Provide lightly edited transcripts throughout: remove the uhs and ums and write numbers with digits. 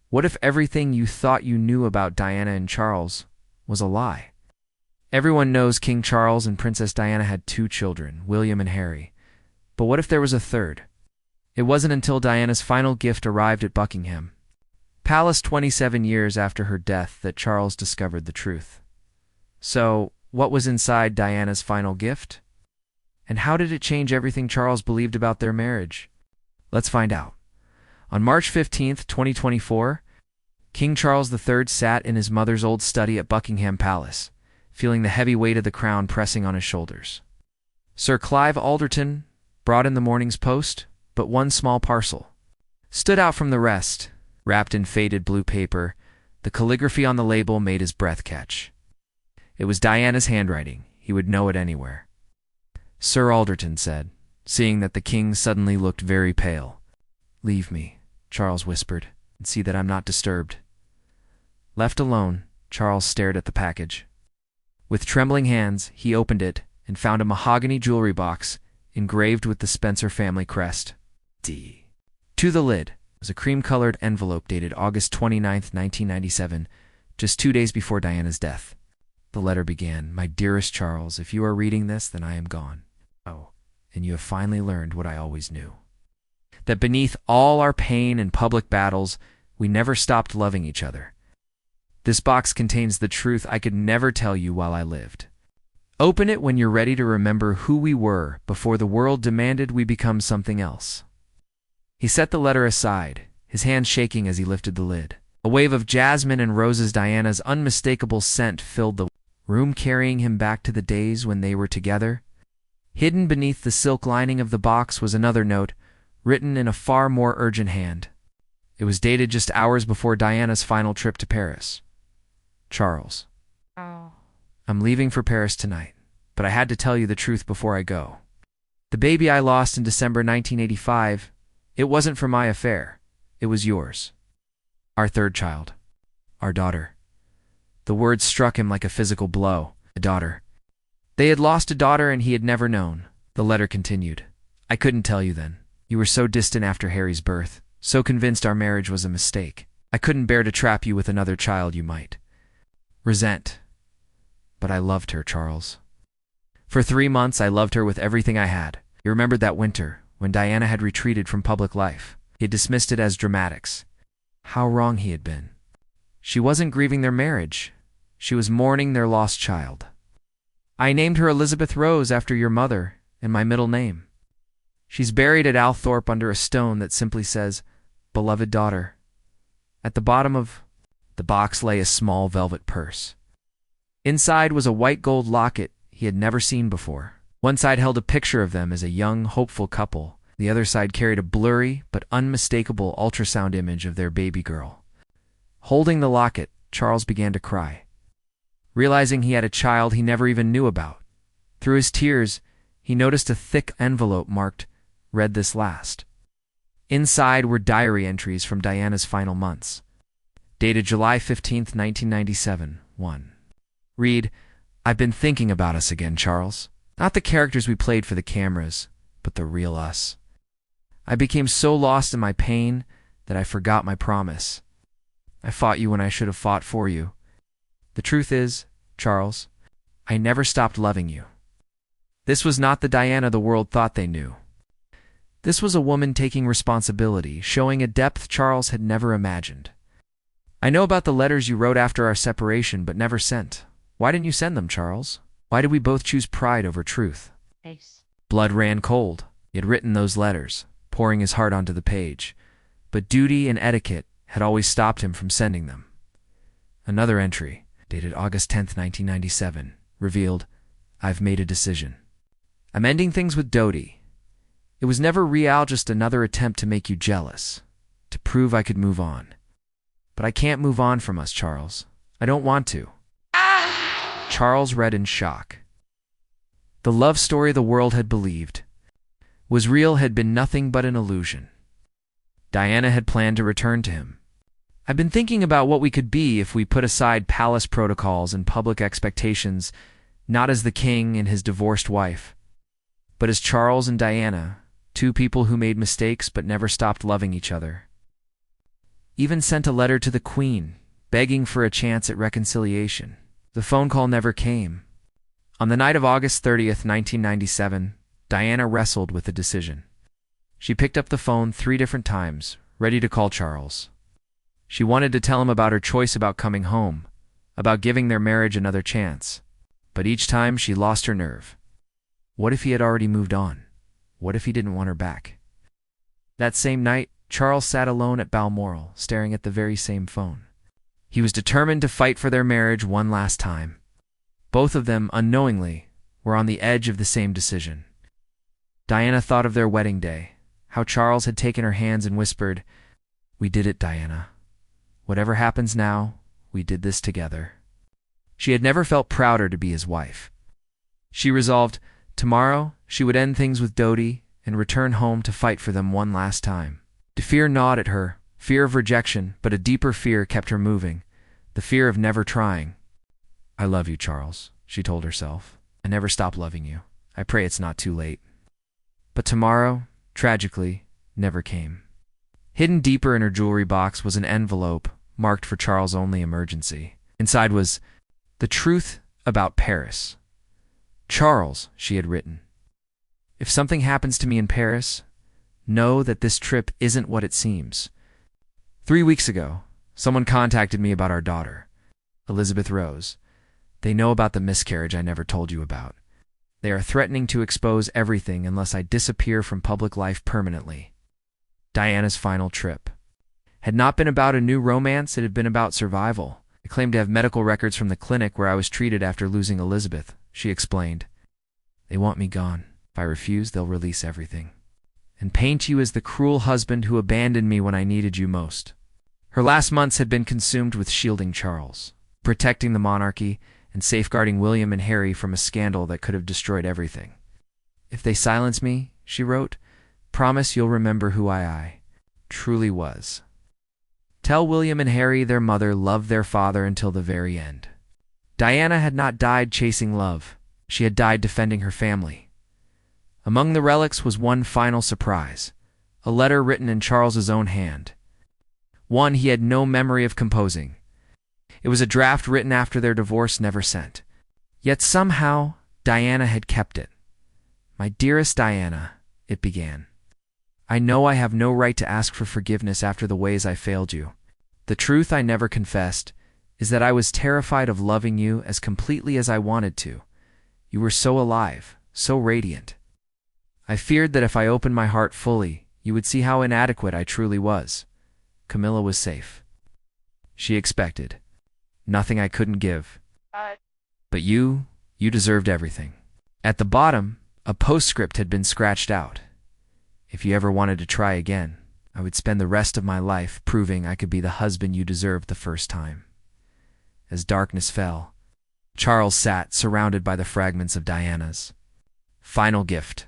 What if everything you thought you knew about Diana and Charles was a lie? Everyone knows King Charles and Princess Diana had 2 children, William and Harry. But what if there was a third? It wasn't until Diana's final gift arrived at Buckingham Palace 27 years after her death that Charles discovered the truth. So, what was inside Diana's final gift? And how did it change everything Charles believed about their marriage? Let's find out. On March 15, 2024, King Charles III sat in his mother's old study at Buckingham Palace, feeling the heavy weight of the crown pressing on his shoulders. Sir Clive Alderton brought in the morning's post, but one small parcel stood out from the rest. Wrapped in faded blue paper, the calligraphy on the label made his breath catch. It was Diana's handwriting. He would know it anywhere. Sir Alderton said, seeing that the king suddenly looked very pale. "Leave me," Charles whispered, "and see that I'm not disturbed." Left alone, Charles stared at the package. With trembling hands, he opened it and found a mahogany jewelry box engraved with the Spencer family crest. D. To the lid was a cream-colored envelope dated August 29, 1997, just 2 days before Diana's death. The letter began, "My dearest Charles, if you are reading this, then I am gone. Oh, and you have finally learned what I always knew. That beneath all our pain and public battles, we never stopped loving each other. This box contains the truth I could never tell you while I lived. Open it when you're ready to remember who we were before the world demanded we become something else." He set the letter aside, his hand shaking as he lifted the lid. A wave of jasmine and roses, Diana's unmistakable scent, filled the room, carrying him back to the days when they were together. Hidden beneath the silk lining of the box was another note, written in a far more urgent hand. It was dated just hours before Diana's final trip to Paris. "Charles, I'm leaving for Paris tonight, but I had to tell you the truth before I go. The baby I lost in December 1985, it wasn't from my affair. It was yours. Our third child. Our daughter." The words struck him like a physical blow. A daughter. They had lost a daughter and he had never known. The letter continued. "I couldn't tell you then. You were so distant after Harry's birth, so convinced our marriage was a mistake. I couldn't bear to trap you with another child you might resent. But I loved her, Charles. For 3 months I loved her with everything I had. You remembered that winter, when Diana had retreated from public life. He had dismissed it as dramatics. How wrong he had been. She wasn't grieving their marriage. She was mourning their lost child. I named her Elizabeth Rose after your mother, and my middle name. She's buried at Althorpe under a stone that simply says, 'Beloved Daughter.' At the bottom of the box lay a small velvet purse. Inside was a white gold locket he had never seen before. One side held a picture of them as a young, hopeful couple. The other side carried a blurry but unmistakable ultrasound image of their baby girl. Holding the locket, Charles began to cry, realizing he had a child he never even knew about. Through his tears, he noticed a thick envelope marked, "Read this last." Inside were diary entries from Diana's final months. Dated July 15, 1997, 1. Read, "I've been thinking about us again, Charles. Not the characters we played for the cameras, but the real us. I became so lost in my pain that I forgot my promise. I fought you when I should have fought for you. The truth is, Charles, I never stopped loving you." This was not the Diana the world thought they knew. This was a woman taking responsibility, showing a depth Charles had never imagined. "I know about the letters you wrote after our separation but never sent. Why didn't you send them, Charles? Why did we both choose pride over truth?" Blood ran cold. He had written those letters, pouring his heart onto the page, but duty and etiquette had always stopped him from sending them. Another entry, dated August 10, 1997, revealed, "I've made a decision. I'm ending things with Dodie. It was never real, just another attempt to make you jealous, to prove I could move on. But I can't move on from us, Charles. I don't want to." Charles read in shock. The love story the world had believed was real had been nothing but an illusion. Diana had planned to return to him. "I've been thinking about what we could be if we put aside palace protocols and public expectations, not as the king and his divorced wife, but as Charles and Diana, 2 people who made mistakes but never stopped loving each other." even sent a letter to the Queen, begging for a chance at reconciliation. The phone call never came. On the night of August 30th, 1997, Diana wrestled with a decision. She picked up the phone 3 different times, ready to call Charles. She wanted to tell him about her choice about coming home, about giving their marriage another chance. But each time she lost her nerve. What if he had already moved on? What if he didn't want her back? That same night, Charles sat alone at Balmoral, staring at the very same phone. He was determined to fight for their marriage one last time. Both of them, unknowingly, were on the edge of the same decision. Diana thought of their wedding day, how Charles had taken her hands and whispered, "We did it, Diana. Whatever happens now, we did this together." She had never felt prouder to be his wife. She resolved, tomorrow she would end things with Dodie and return home to fight for them one last time. The fear gnawed at her, fear of rejection, but a deeper fear kept her moving, the fear of never trying. "I love you, Charles," she told herself. "I never stop loving you. I pray it's not too late." But tomorrow, tragically, never came. Hidden deeper in her jewelry box was an envelope marked for Charles' only emergency. Inside was, "The truth about Paris." "Charles," she had written, "if something happens to me in Paris, know that this trip isn't what it seems. 3 weeks ago, someone contacted me about our daughter, Elizabeth Rose. They know about the miscarriage I never told you about. They are threatening to expose everything unless I disappear from public life permanently." Diana's final trip had not been about a new romance, it had been about survival. "I claim to have medical records from the clinic where I was treated after losing Elizabeth," she explained. "They want me gone. If I refuse, they'll release everything and paint you as the cruel husband who abandoned me when I needed you most." Her last months had been consumed with shielding Charles, protecting the monarchy, and safeguarding William and Harry from a scandal that could have destroyed everything. "If they silence me," she wrote, "promise you'll remember who I truly was. Tell William and Harry their mother loved their father until the very end." Diana had not died chasing love. She had died defending her family. Among the relics was one final surprise, a letter written in Charles's own hand. One he had no memory of composing. It was a draft written after their divorce, never sent. Yet somehow, Diana had kept it. "My dearest Diana," it began. "I know I have no right to ask for forgiveness after the ways I failed you. The truth I never confessed is that I was terrified of loving you as completely as I wanted to. You were so alive, so radiant. I feared that if I opened my heart fully, you would see how inadequate I truly was. Camilla was safe. She expected. Nothing I couldn't give. But you deserved everything." At the bottom, a postscript had been scratched out. "If you ever wanted to try again, I would spend the rest of my life proving I could be the husband you deserved the first time." As darkness fell, Charles sat surrounded by the fragments of Diana's final gift.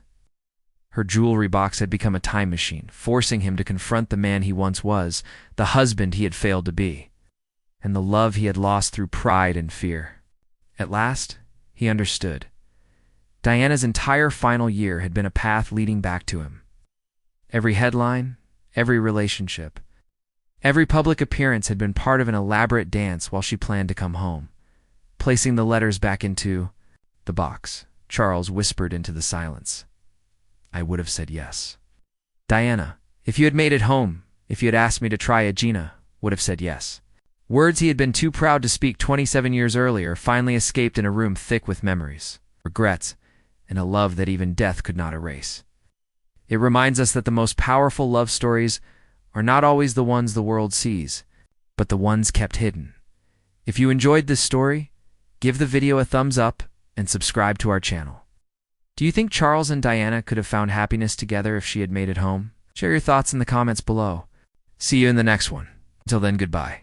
Her jewelry box had become a time machine, forcing him to confront the man he once was, the husband he had failed to be, and the love he had lost through pride and fear. At last, he understood. Diana's entire final year had been a path leading back to him. Every headline, every relationship, every public appearance had been part of an elaborate dance while she planned to come home. Placing the letters back into the box, Charles whispered into the silence, "I would have said yes. Diana, if you had made it home, if you had asked me to try it, Gina would have said yes." Words he had been too proud to speak 27 years earlier finally escaped in a room thick with memories, regrets, and a love that even death could not erase. It reminds us that the most powerful love stories are not always the ones the world sees, but the ones kept hidden. If you enjoyed this story, give the video a thumbs up and subscribe to our channel. Do you think Charles and Diana could have found happiness together if she had made it home? Share your thoughts in the comments below. See you in the next one. Until then, goodbye.